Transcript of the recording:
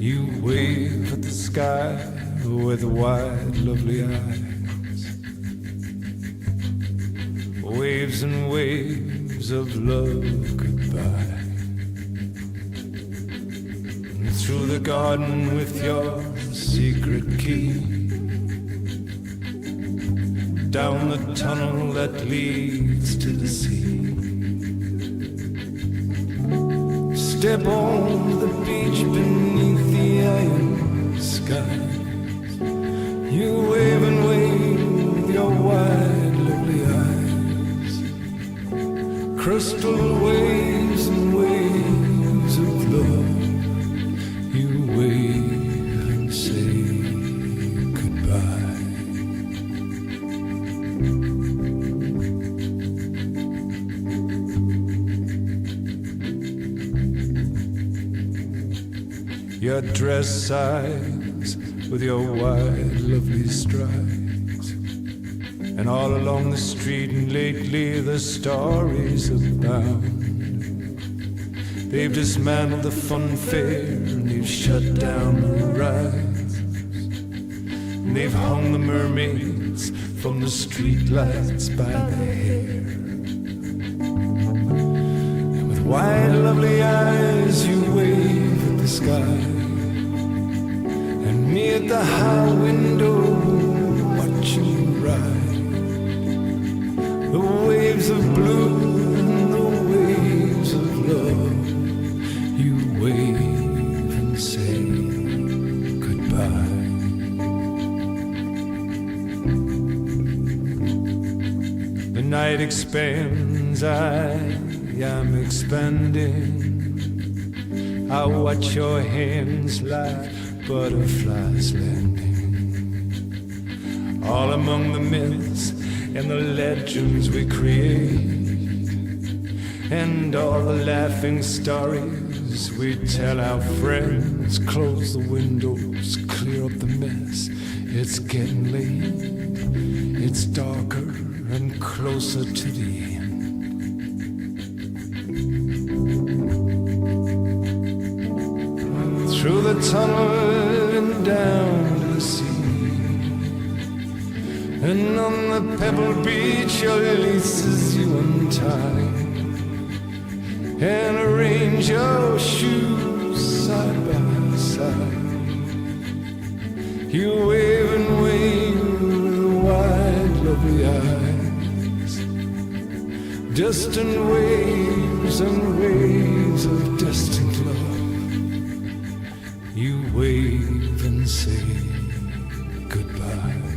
You wave at the sky with wide, lovely eyes. Waves and waves of love goodbye. And through the garden with your secret key, down the tunnel that leads to the sea. Step on the beach beneath the iron skies. You wave and wave with your wide, lovely eyes. Crystal waves and waves of love. You wave and say goodbye. Your dress sighs with your wide, lovely strides. And all along the street and lately the stories abound. They've dismantled the fun fair and they've shut down the rides. And they've hung the mermaids from the street lights by the hair. And with wide, lovely eyes you wave at the sky. And me at the high window watching you ride. The waves of blue and the waves of love. You wave and say goodbye. The night expands, I am expanding. I watch your hands like butterflies landing. All among the myths and the legends we create. And all the laughing stories we tell our friends. Close the windows, clear up the mess. It's getting late. It's darker and closer to the end. Through the tunnel and down to the sea. And on the pebble beach your laces you untie. And arrange your shoes side by side. You wave and wave with wide, lovely eyes. Distant waves and waves of distant love. You wave and say goodbye.